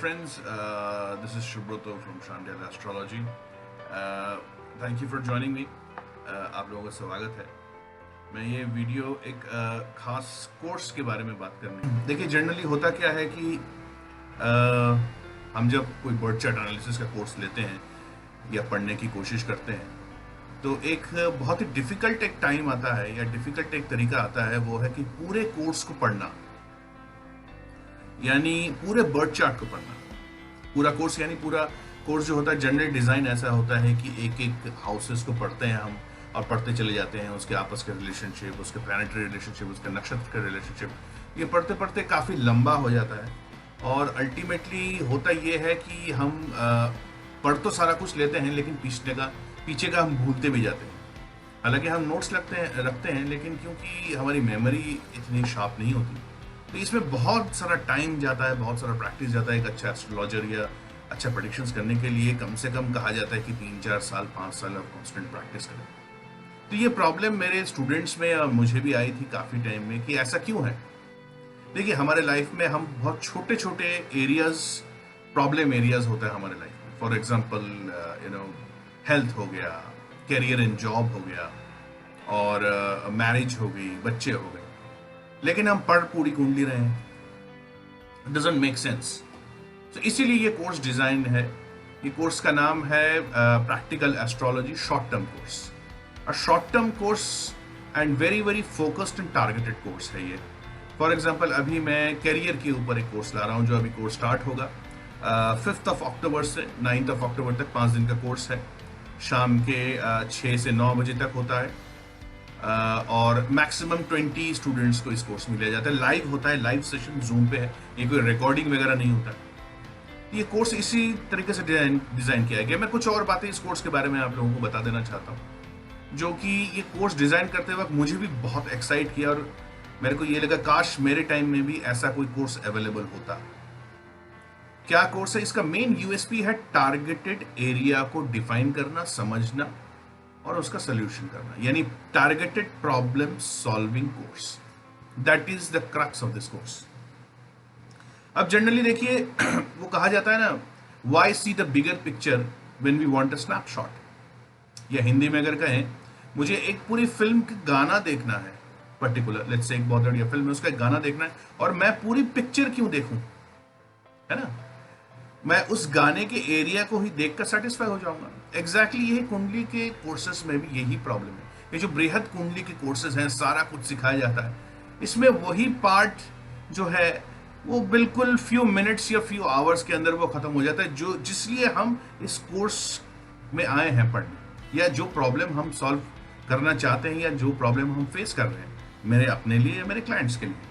friends. This is Shubroto from Shandel Astrology. Thank you for joining me. आप लोगों का स्वागत है. मैं ये वीडियो एक खास कोर्स के बारे में बात करनी. देखिए जनरली होता क्या है कि हम जब कोई बर्थ चार्ट एनालिसिस का कोर्स लेते हैं या पढ़ने की कोशिश करते हैं तो एक बहुत ही डिफ़िकल्ट एक टाइम आता है या डिफ़िकल्ट एक तरीका आता है, वो है कि पूरे कोर्स को पढ़ना, यानी पूरे बर्थ चार्ट को पढ़ना. पूरा कोर्स यानी पूरा कोर्स जो होता है जनरल डिज़ाइन ऐसा होता है कि एक एक हाउसेस को पढ़ते हैं हम और पढ़ते चले जाते हैं, उसके आपस के रिलेशनशिप, उसके प्लैनेटरी रिलेशनशिप, उसके नक्षत्र के रिलेशनशिप. ये पढ़ते पढ़ते काफ़ी लंबा हो जाता है और अल्टीमेटली होता ये है कि हम पढ़ तो सारा कुछ लेते हैं लेकिन पीछे का हम भूलते भी जाते हैं. हालांकि हम नोट्स रखते हैं लेकिन क्योंकि हमारी मेमोरी इतनी शार्प नहीं होती तो इसमें बहुत सारा टाइम जाता है, बहुत सारा प्रैक्टिस जाता है. एक अच्छा एस्ट्रोलॉजर या अच्छा प्रेडिक्शंस करने के लिए कम से कम कहा जाता है कि 3-4 साल 5 साल आप कॉन्स्टेंट प्रैक्टिस करें. तो ये प्रॉब्लम मेरे स्टूडेंट्स में और मुझे भी आई थी काफ़ी टाइम में कि ऐसा क्यों है. देखिए हमारे लाइफ में हम बहुत छोटे छोटे एरियाज, प्रॉब्लम एरियाज होता है हमारे लाइफ में. फॉर एग्जाम्पल हेल्थ हो गया, करियर एंड जॉब हो गया और मैरिज हो गई, बच्चे हो गए, लेकिन हम पढ़ पूरी कुंडली रहे हैं. Doesn't make sense. तो इसीलिए ये कोर्स डिजाइन है. ये कोर्स का नाम है practical astrology short term course. A short term course and very very focused and targeted course है ये. फॉर एग्जाम्पल अभी मैं करियर के ऊपर एक कोर्स ला रहा हूँ जो अभी कोर्स स्टार्ट होगा 5th of October से 9th of October तक. 5 दिन का कोर्स है. शाम के 6 से 9 बजे तक होता है और मैक्सिमम 20 स्टूडेंट्स को इस कोर्स में लिया जाता है. लाइव होता है, लाइव सेशन जूम पे है, ये कोई रिकॉर्डिंग वगैरह नहीं होता. ये कोर्स इसी तरीके से डिज़ाइन किया गया. मैं कुछ और बातें इस कोर्स के बारे में आप लोगों को बता देना चाहता हूँ जो कि ये कोर्स डिज़ाइन करते वक्त मुझे भी बहुत एक्साइट किया और मेरे को ये लगा काश मेरे टाइम में भी ऐसा कोई कोर्स अवेलेबल होता. क्या कोर्स है? इसका मेन यूएसपी है टारगेटेड एरिया को डिफाइन करना, समझना और उसका सोल्यूशन करना, यानी targeted problem solving course. That is the crux of this course. अब जनरली देखिए वो कहा जाता है ना, why see the bigger picture when we want a snapshot. या हिंदी में अगर कहें, मुझे एक पूरी फिल्म का गाना देखना है, पर्टिकुलर लेट्स से एक बहुत बढ़िया फिल्म है, उसका एक गाना देखना है और मैं पूरी पिक्चर क्यों देखूं, है ना. मैं उस गाने के एरिया को ही देखकर सेटिस्फाई हो जाऊंगा. एग्जैक्टली यही कुंडली के कोर्सेस में भी यही प्रॉब्लम है. ये जो बृहद कुंडली के कोर्सेस हैं, सारा कुछ सिखाया जाता है, इसमें वही पार्ट जो है वो बिल्कुल फ्यू मिनट्स या फ्यू आवर्स के अंदर वो खत्म हो जाता है, जो जिसलिए हम इस कोर्स में आए हैं पढ़ने, या जो प्रॉब्लम हम सॉल्व करना चाहते हैं या जो प्रॉब्लम हम फेस कर रहे हैं, मेरे अपने लिए या मेरे क्लाइंट्स के लिए.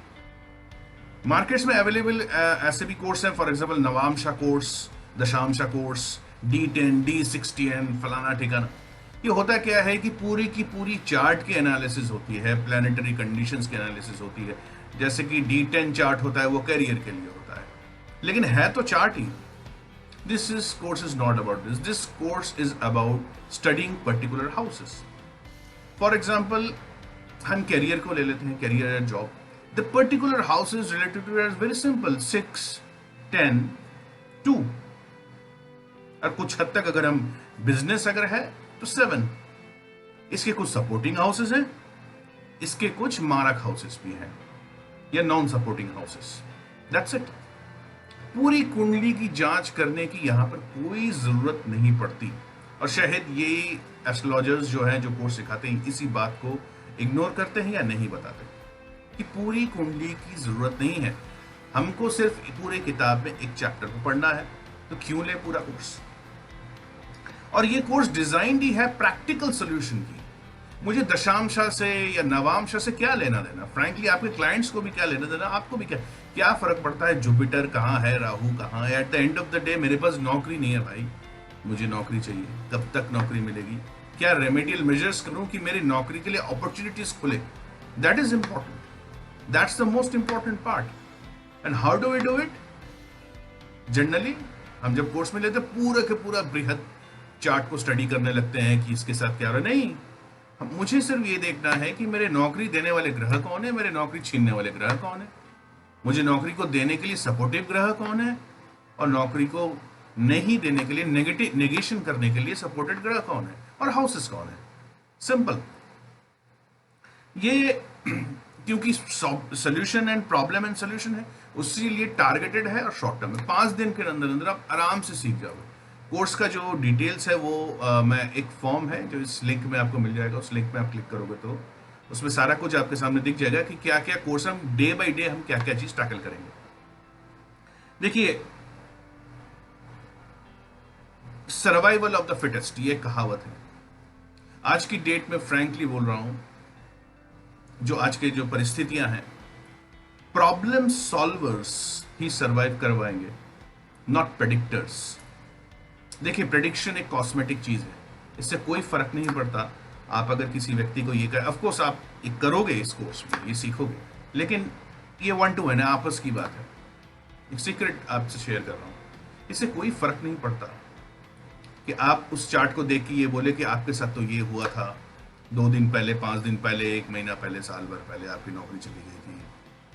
मार्केट्स में अवेलेबल ऐसे भी कोर्स हैं. फॉर एग्जाम्पल नवामशा कोर्स, दशामशा कोर्स, D10, D60N, फलाना ठिकाना. ये होता क्या है कि पूरी की पूरी चार्ट की एनालिसिस होती है, प्लानिटरी कंडीशंस की एनालिसिस होती है. जैसे कि D10 चार्ट होता है वो करियर के लिए होता है, लेकिन है तो chart he. This is course is not about this. This course is about studying particular houses. For example हम करियर को ले लेते हैं, career and job. The particular house is related to it is very simple, 6, 10, 2. और कुछ हद तक अगर हम बिजनेस अगर है तो 7. इसके कुछ सपोर्टिंग हाउसेस हैं, इसके कुछ मारक हाउसेस भी हैं या non supporting houses. That's it. पूरी कुंडली की जांच करने की यहां पर कोई जरूरत नहीं पड़ती. और शायद ये एस्ट्रोलॉजर्स जो हैं, जो कोर्स सिखाते हैं, इसी बात को इग्नोर करते हैं या नहीं बताते कि पूरी कुंडली की जरूरत नहीं है. हमको सिर्फ पूरे किताब में एक चैप्टर को पढ़ना है, तो क्यों ले पूरा कोर्स. और ये कोर्स डिजाइंड ही है प्रैक्टिकल सॉल्यूशन की. मुझे दशांशा से या नवांशा से क्या लेना देना. फ्रैंकली आपके क्लाइंट्स को भी क्या लेना देना, आपको भी क्या फर्क पड़ता है जुपिटर कहाँ है, राहु कहाँ है. At the end of the day मेरे पास नौकरी नहीं है भाई, मुझे नौकरी चाहिए. कब तक नौकरी मिलेगी? क्या रेमेडियल मेजर्स करूं कि मेरी नौकरी के लिए अपॉर्चुनिटीज खुले. That is important. That's the most important part. And how do we do it? Generally, हम जब कोर्स में लेते पूरा के पूरा बृहद चार्ट को स्टडी करने लगते हैं कि इसके साथ क्या हो रहा है. नहीं, मुझे सिर्फ ये देखना है कि मेरे नौकरी देने वाले ग्रह कौन है, मेरे नौकरी छीनने वाले ग्रह कौन है, मुझे नौकरी को देने के लिए सपोर्टिव ग्रह कौन है और नौकरी को नहीं देने के लिए, नेगेशन करने के लिए सपोर्टेड ग्रह कौन है और हाउसेस कौन है? सिंपल। ये क्योंकि solution and problem and solution है, उसी लिए टारगेटेड है और शॉर्ट टर्म है। 5 दिन के अंदर अंदर आप आराम से सीख जाओगे। कोर्स का जो डिटेल्स है वो मैं एक फॉर्म है जो इस लिंक में आपको मिल जाएगा, उस लिंक में आप क्लिक करोगे तो उसमें सारा कुछ आपके सामने दिख जाएगा कि क्या क्या कोर्स हम डे बाय डे हम क्या क्या चीज टैकल करेंगे। देखिए, सर्वाइवल ऑफ द फिटेस्ट ये कहावत है। आज की डेट में फ्रैंकली बोल रहा हूं, जो आज के जो परिस्थितियां हैं, प्रॉब्लम सॉल्वर्स ही सर्वाइव करवाएंगे, नॉट प्रेडिक्टर्स। देखिए, प्रेडिक्शन एक कॉस्मेटिक चीज है, इससे कोई फर्क नहीं पड़ता। आप अगर किसी व्यक्ति को ये कर, ऑफकोर्स आप ये करोगे, इस कोर्स में ये सीखोगे, लेकिन ये 1 to 1 है, आपस की बात है। एक सीक्रेट आपसे शेयर कर रहा हूं, इससे कोई फर्क नहीं पड़ता कि आप उस चार्ट को देख के ये बोले कि आपके साथ तो ये हुआ था 2 दिन पहले, 5 दिन पहले, 1 महीना पहले, साल भर पहले आपकी नौकरी चली गई थी,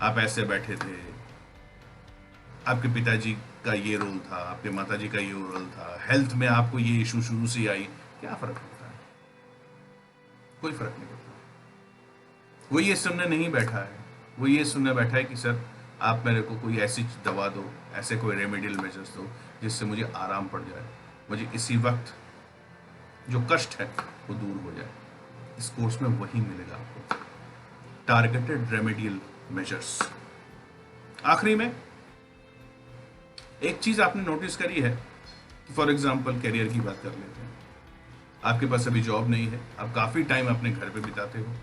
आप ऐसे बैठे थे, आपके पिताजी का ये रोल था, आपके माताजी का ये रोल था, हेल्थ में आपको ये इशू शुरू से आई। क्या फर्क पड़ता है? कोई फर्क नहीं पड़ता। वो ये सुनने नहीं बैठा है, वो ये सुनने बैठा है कि सर आप मेरे को कोई ऐसी दवा दो, ऐसे कोई रेमेडियल मेजर्स दो जिससे मुझे आराम पड़ जाए, मुझे इसी वक्त जो कष्ट है वो दूर हो जाए। इस कोर्स में वही मिलेगा आपको, टारगेटेड रेमेडियल मेजर्स। आखिरी में एक चीज आपने नोटिस करी है, फॉर एग्जाम्पल कैरियर की बात कर लेते हैं। आपके पास अभी जॉब नहीं है, आप काफी टाइम अपने घर पे बिताते हो,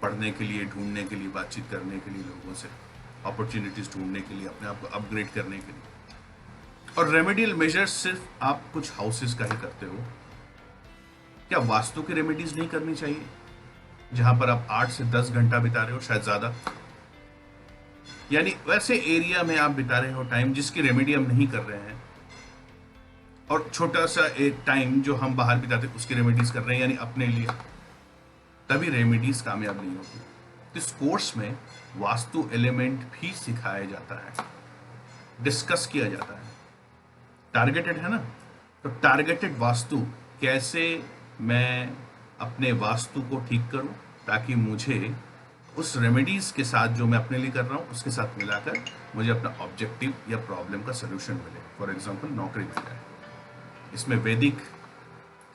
पढ़ने के लिए, ढूंढने के लिए, बातचीत करने के लिए, लोगों से अपॉर्चुनिटीज ढूंढने के लिए, अपने आप को अपग्रेड करने के लिए। और रेमेडियल मेजर्स सिर्फ आप कुछ हाउसेस का ही करते हो। क्या वास्तु की रेमेडीज नहीं करनी चाहिए, जहां पर आप 8 से 10 घंटा बिता रहे हो, शायद ज्यादा? यानी वैसे एरिया में आप बिता रहे हो टाइम जिसकी रेमेडी हम नहीं कर रहे हैं, और छोटा सा एक टाइम जो हम बाहर बिताते उसकी रेमेडीज कर रहे हैं, यानी अपने लिए, तभी रेमेडीज कामयाब नहीं होती। तो इस कोर्स में वास्तु एलिमेंट भी सिखाया जाता है, डिस्कस किया जाता है। टारगेटेड है ना, तो टारगेटेड वास्तु, कैसे मैं अपने वास्तु को ठीक करूं ताकि मुझे उस रेमेडीज के साथ जो मैं अपने लिए कर रहा हूं उसके साथ मिलाकर मुझे अपना ऑब्जेक्टिव या प्रॉब्लम का सोल्यूशन मिले। फॉर एग्जांपल नौकरी मिल जाए। इसमें वैदिक,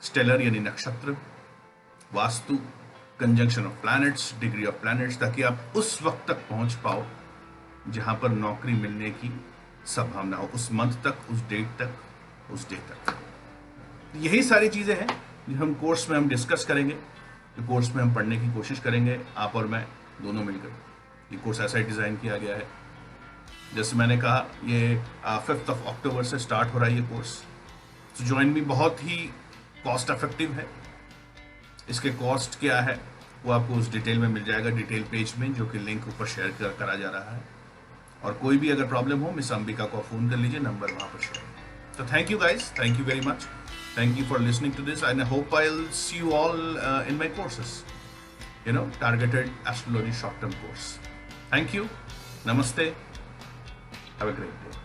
स्टेलर यानी नक्षत्र, vastu, conjunction of planets, degree of planets, ताकि आप उस वक्त तक पहुंच पाओ जहां पर नौकरी मिलने की संभावना हो, उस मंथ तक, उस डेट तक, उस डे तक। यही सारी चीजें हैं जो हम कोर्स में हम डिस्कस करेंगे, जो कोर्स में हम पढ़ने की कोशिश करेंगे, आप और मैं दोनों मिलकर। ये कोर्स ऐसा ही डिज़ाइन किया गया है, जैसे मैंने कहा, ये 5 अक्टूबर से स्टार्ट हो रहा है ये कोर्स। तो ज्वाइन भी बहुत ही कॉस्ट इफेक्टिव है। इसके कॉस्ट क्या है वो आपको उस डिटेल में मिल जाएगा, डिटेल पेज में, जो कि लिंक ऊपर शेयर करा जा रहा है। और कोई भी अगर प्रॉब्लम हो, मिस अंबिका को फ़ोन कर लीजिए, नंबर वहाँ पर share. So thank you guys, thank you very much, thank you for listening to this, and I hope I'll see you all in my courses, targeted astrology short term course. Thank you, namaste, have a great day.